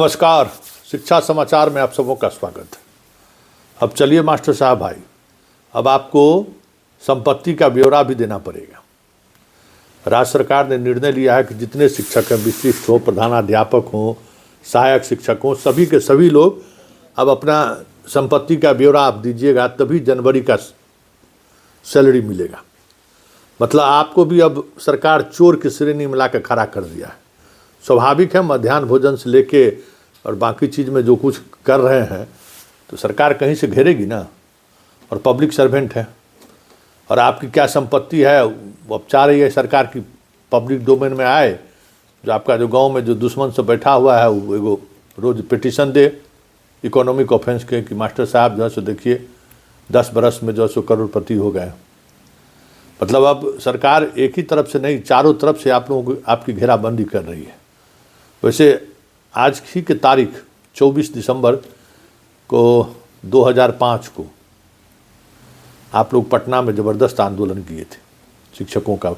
नमस्कार, शिक्षा समाचार में आप सबों का स्वागत है। अब चलिए मास्टर साहब भाई, अब आपको संपत्ति का ब्यौरा भी देना पड़ेगा। राज्य सरकार ने निर्णय लिया है कि जितने शिक्षक हैं, विशिष्ट हो, प्रधानाध्यापक हों, सहायक शिक्षक हों, सभी के सभी लोग अब अपना संपत्ति का ब्यौरा आप दीजिएगा, तभी जनवरी का सैलरी मिलेगा। मतलब आपको भी अब सरकार चोर की श्रेणी में लाकर खड़ा कर दिया है। स्वाभाविक है, मध्याह्न भोजन से लेके और बाकी चीज़ में जो कुछ कर रहे हैं तो सरकार कहीं से घेरेगी ना। और पब्लिक सर्वेंट है और आपकी क्या संपत्ति है वो अब चाह रही है सरकार की पब्लिक डोमेन में आए। जो आपका जो गांव में जो दुश्मन से बैठा हुआ है वो एगो रोज़ पिटिशन दे इकोनॉमिक ऑफेंस के कि मास्टर साहब जो है सो देखिए 10 बरस में जो है सो करोड़पति हो गए। मतलब अब सरकार एक ही तरफ से नहीं, चारों तरफ से आप लोगों को आपकी घेराबंदी कर रही है। वैसे आज ही की तारीख 24 दिसंबर को 2005 को आप लोग पटना में ज़बरदस्त आंदोलन किए थे शिक्षकों का।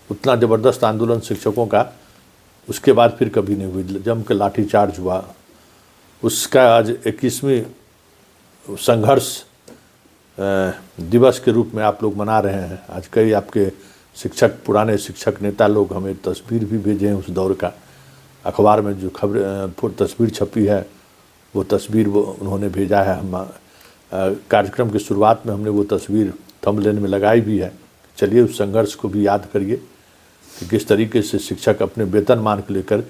उतना ज़बरदस्त आंदोलन शिक्षकों का उसके बाद फिर कभी नहीं हुई। जम के लाठीचार्ज हुआ। उसका आज 21वीं संघर्ष दिवस के रूप में आप लोग मना रहे हैं। आज कई आपके शिक्षक, पुराने शिक्षक नेता लोग हमें तस्वीर भी भेजे हैं उस दौर का। अखबार में जो खबर तस्वीर छपी है वो तस्वीर वो उन्होंने भेजा है। हम कार्यक्रम की शुरुआत में हमने वो तस्वीर थंबनेल में लगाई भी है। चलिए उस संघर्ष को भी याद करिए कि किस तरीके से शिक्षक अपने वेतनमान को लेकर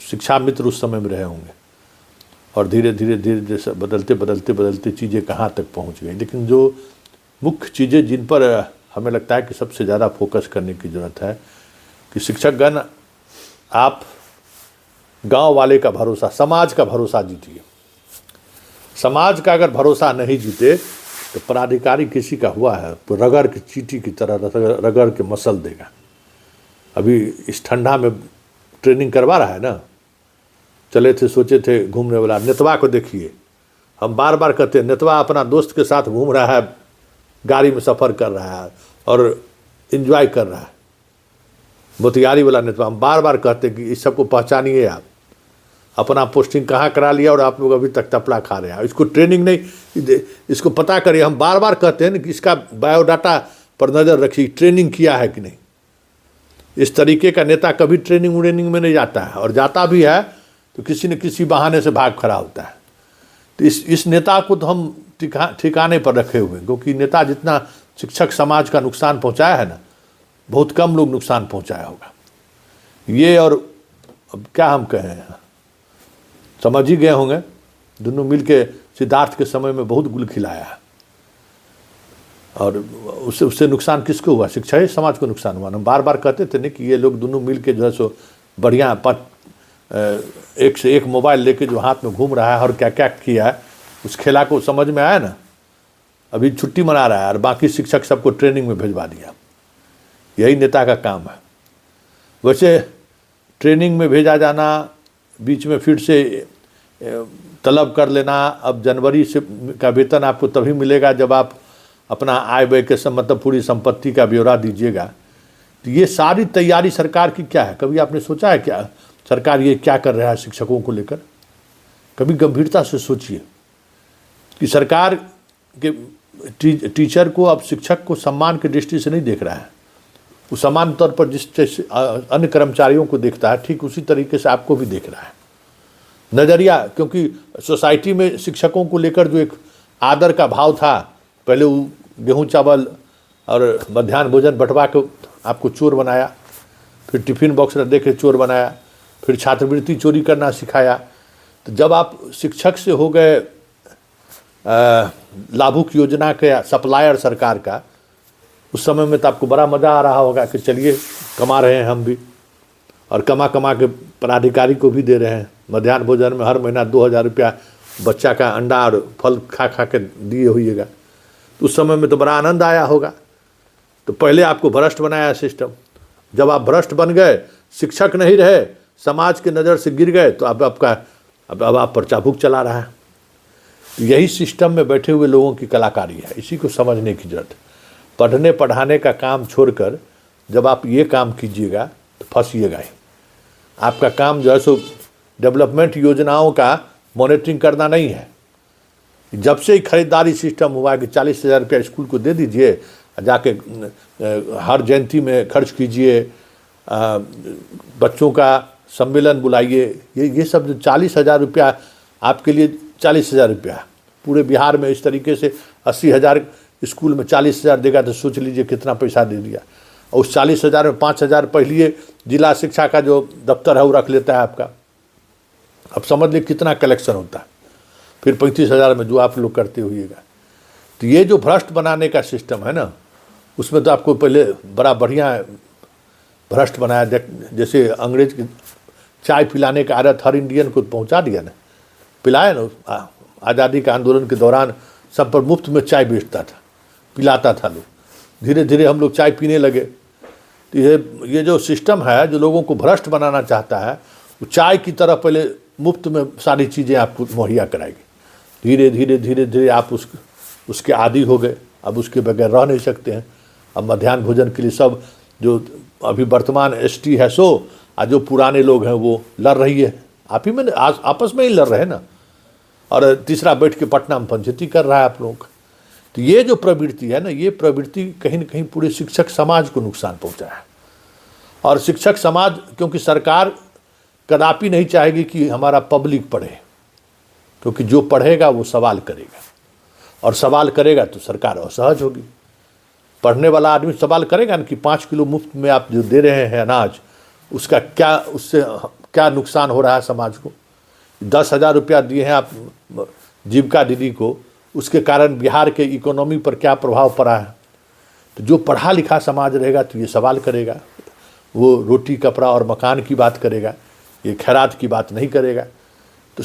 शिक्षा मित्र उस समय में रहे होंगे और धीरे धीरे बदलते चीज़ें कहाँ तक पहुँच गई। लेकिन जो मुख्य चीज़ें जिन पर हमें लगता है कि सबसे ज़्यादा फोकस करने की ज़रूरत है कि शिक्षकगण आप गांव वाले का भरोसा, समाज का भरोसा जीतिए। समाज का अगर भरोसा नहीं जीते तो पदाधिकारी किसी का हुआ है तो रगड़ की चींटी की तरह रगड़ के मसल देगा। अभी इस ठंडा में ट्रेनिंग करवा रहा है ना, चले थे सोचे थे घूमने वाला नेतवा को देखिए। हम बार बार कहते हैं नेतवा अपना दोस्त के साथ घूम रहा है, गाड़ी में सफ़र कर रहा है और इन्जॉय कर रहा है। मोतिहारी वाला नेतवा, हम बार बार कहते हैं कि इस सबको पहचानिए। आप अपना पोस्टिंग कहाँ करा लिया और आप लोग अभी तक तपला खा रहे हैं। इसको ट्रेनिंग नहीं, इसको पता करिए। हम बार बार कहते हैं कि इसका बायोडाटा पर नज़र रखिए, ट्रेनिंग किया है कि नहीं। इस तरीके का नेता कभी ट्रेनिंग में नहीं जाता है और जाता भी है तो किसी न किसी बहाने से भाग खड़ा होता है। तो इस नेता को तो हम ठिकाने पर रखे हुए हैं, क्योंकि नेता जितना शिक्षक समाज का नुकसान पहुँचाया है ना, बहुत कम लोग नुकसान पहुंचाया होगा ये। और अब क्या हम कहें, समझ ही गए होंगे, दोनों मिलके सिद्धार्थ के समय में बहुत गुल खिलाया है और उससे नुकसान किसको हुआ? शिक्षा ही समाज को नुकसान हुआ। हम बार बार कहते थे नहीं कि ये लोग दोनों मिलके जो है सो बढ़िया एक से एक मोबाइल लेके जो हाथ में घूम रहा है और क्या क्या किया है, उस खेला को समझ में आया ना। अभी छुट्टी मना रहा है और बाकी शिक्षक सबको ट्रेनिंग में भिजवा दिया। यही नेता का काम है। वैसे ट्रेनिंग में भेजा जाना, बीच में फिर से तलब कर लेना, अब जनवरी से का वेतन आपको तभी मिलेगा जब आप अपना आय व्यय के मतलब पूरी संपत्ति का ब्यौरा दीजिएगा। तो ये सारी तैयारी सरकार की क्या है? कभी आपने सोचा है क्या सरकार ये क्या कर रहा है शिक्षकों को लेकर? कभी गंभीरता से सोचिए कि सरकार के टीचर को, अब शिक्षक को सम्मान की दृष्टि से नहीं देख रहा है। वो समान तौर पर जिस अन्य कर्मचारियों को देखता है, ठीक उसी तरीके से आपको भी देख रहा है। नज़रिया, क्योंकि सोसाइटी में शिक्षकों को लेकर जो एक आदर का भाव था, पहले वो गेहूं चावल और मध्याह्न भोजन बंटवा के आपको चोर बनाया, फिर टिफ़िन बॉक्स दे के चोर बनाया, फिर छात्रवृत्ति चोरी करना सिखाया। तो जब आप शिक्षक से हो गए लाभुक योजना के सप्लायर सरकार का, उस समय में तो आपको बड़ा मज़ा आ रहा होगा कि चलिए कमा रहे हैं हम भी, और कमा के पदाधिकारी को भी दे रहे हैं। मध्याह्न भोजन में हर महीना 2000 रुपया बच्चा का अंडा और फल खा के दिए होइएगा। तो उस समय में तो बड़ा आनंद आया होगा। तो पहले आपको भ्रष्ट बनाया सिस्टम। जब आप भ्रष्ट बन गए, शिक्षक नहीं रहे, समाज के नज़र से गिर गए, तो अब आप पर चाबुक चला रहा है। यही सिस्टम में बैठे हुए लोगों की कलाकारी है। इसी को समझने की जरूरत है। पढ़ने पढ़ाने का काम छोड़कर जब आप ये काम कीजिएगा तो फंसिएगा ही। आपका काम जो है सो डेवलपमेंट योजनाओं का मॉनिटरिंग करना नहीं है। जब से ही खरीदारी सिस्टम हुआ कि 40,000 रुपया स्कूल को दे दीजिए, जाके हर जयंती में खर्च कीजिए, बच्चों का सम्मेलन बुलाइए, ये सब जो 40,000 रुपया आपके लिए 40,000 रुपया पूरे बिहार में इस तरीके से 80,000 स्कूल में 40,000 देगा तो सोच लीजिए कितना पैसा दे दिया। और उस 40,000 में 5,000 पहले जिला शिक्षा का जो दफ्तर है वो रख लेता है आपका। अब समझ लीजिए कितना कलेक्शन होता है। फिर 35,000 में जो आप लोग करते होइएगा। तो ये जो भ्रष्ट बनाने का सिस्टम है ना, उसमें तो आपको पहले बड़ा बढ़िया भ्रष्ट बनाया। जैसे अंग्रेज की चाय पिलाने का आदत हर इंडियन को पहुंचा दिया ना, पिलाया ना। आज़ादी के आंदोलन के दौरान सब पर मुफ्त में चाय बेचता था, पिलाता था लोग। धीरे धीरे हम लोग चाय पीने लगे। तो ये जो सिस्टम है जो लोगों को भ्रष्ट बनाना चाहता है, वो चाय की तरह पहले मुफ्त में सारी चीज़ें आपको मुहैया कराएगी। धीरे धीरे धीरे धीरे आप उसके आदी हो गए। अब उसके बगैर रह नहीं सकते हैं। अब मध्याह्न भोजन के लिए सब जो अभी वर्तमान एसटी है सो, और जो पुराने लोग हैं वो लड़ रही है, आप ही में आपस में ही लड़ रहे हैं ना। और तीसरा बैठ के पटना में पंचायती कर रहा है आप लोग। तो ये जो प्रवृत्ति है ना, ये प्रवृत्ति कहीं न कहीं पूरे शिक्षक समाज को नुकसान पहुंचाया है। और शिक्षक समाज, क्योंकि सरकार कदापि नहीं चाहेगी कि हमारा पब्लिक पढ़े, क्योंकि जो पढ़ेगा वो सवाल करेगा, और सवाल करेगा तो सरकार असहज होगी। पढ़ने वाला आदमी सवाल करेगा ना कि 5 किलो मुफ्त में आप जो दे रहे हैं अनाज, उसका क्या, उससे क्या नुकसान हो रहा है समाज को। 10,000 रुपया दिए हैं आप जीविका दीदी को, उसके कारण बिहार के इकोनॉमी पर क्या प्रभाव पड़ा है। तो जो पढ़ा लिखा समाज रहेगा तो ये सवाल करेगा, वो रोटी कपड़ा और मकान की बात करेगा, ये खैरात की बात नहीं करेगा। तो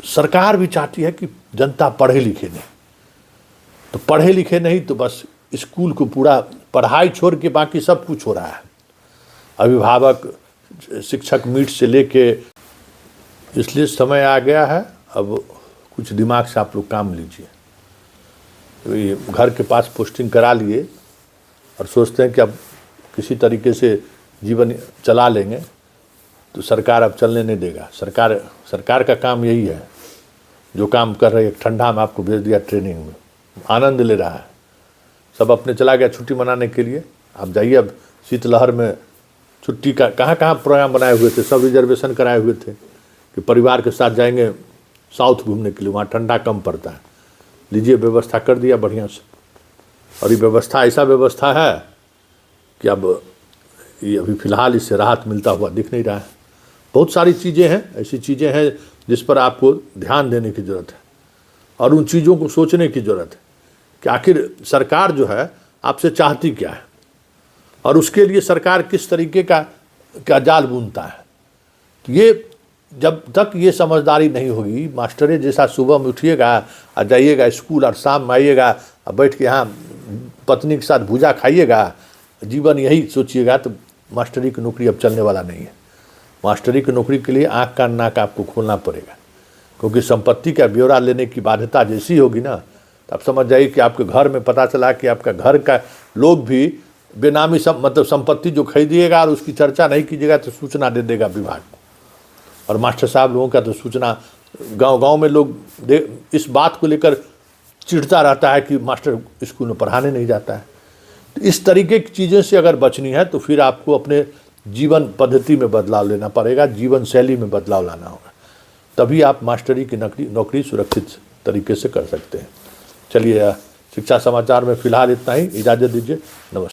सरकार भी चाहती है कि जनता पढ़े लिखे नहीं। तो पढ़े लिखे नहीं तो बस स्कूल को पूरा पढ़ाई छोड़ के बाकी सब कुछ हो रहा है। अभिभावक, शिक्षक मीट से लेके, इसलिए समय आ गया है अब कुछ दिमाग से आप लोग काम लीजिए। तो ये घर के पास पोस्टिंग करा लिए और सोचते हैं कि अब किसी तरीके से जीवन चला लेंगे, तो सरकार अब चलने नहीं देगा। सरकार का काम यही है, जो काम कर रही है। ठंडा में आपको भेज दिया ट्रेनिंग में, आनंद ले रहा है, सब अपने चला गया छुट्टी मनाने के लिए। आप जाइए, अब शीतलहर में छुट्टी का कहाँ प्रोग्राम बनाए हुए थे, सब रिजर्वेशन कराए हुए थे कि परिवार के साथ जाएंगे साउथ घूमने के लिए, वहाँ ठंडा कम पड़ता है। लीजिए, व्यवस्था कर दिया बढ़िया से। और ये व्यवस्था ऐसा व्यवस्था है कि अब ये अभी फ़िलहाल इससे राहत मिलता हुआ दिख नहीं रहा है। बहुत सारी चीज़ें हैं, ऐसी चीज़ें हैं जिस पर आपको ध्यान देने की ज़रूरत है, और उन चीज़ों को सोचने की ज़रूरत है कि आखिर सरकार जो है आपसे चाहती क्या है, और उसके लिए सरकार किस तरीके का जाल बुनता है। तो ये जब तक ये समझदारी नहीं होगी, मास्टरे जैसा सुबह में उठिएगा और जाइएगा स्कूल और शाम में आइएगा और बैठ के यहाँ पत्नी के साथ भूजा खाइएगा, जीवन यही सोचिएगा, तो मास्टरी की नौकरी अब चलने वाला नहीं है। मास्टरी की नौकरी के लिए आँख कान नाक आपको खोलना पड़ेगा, क्योंकि संपत्ति का ब्यौरा लेने की बाध्यता जैसी होगी ना, तो आप समझ जाइए कि आपके घर में पता चला कि आपका घर का लोग भी बेनामी मतलब संपत्ति जो खरीदिएगा और उसकी चर्चा नहीं कीजिएगा तो सूचना दे देगा विभाग को। और मास्टर साहब लोगों का तो सूचना गांव में लोग इस बात को लेकर चिढ़ता रहता है कि मास्टर स्कूल में पढ़ाने नहीं जाता है। तो इस तरीके की चीज़ों से अगर बचनी है तो फिर आपको अपने जीवन पद्धति में बदलाव लेना पड़ेगा, जीवन शैली में बदलाव लाना होगा, तभी आप मास्टरी की नौकरी सुरक्षित तरीके से कर सकते हैं। चलिए, शिक्षा समाचार में फ़िलहाल इतना ही, इजाज़त दीजिए, नमस्कार।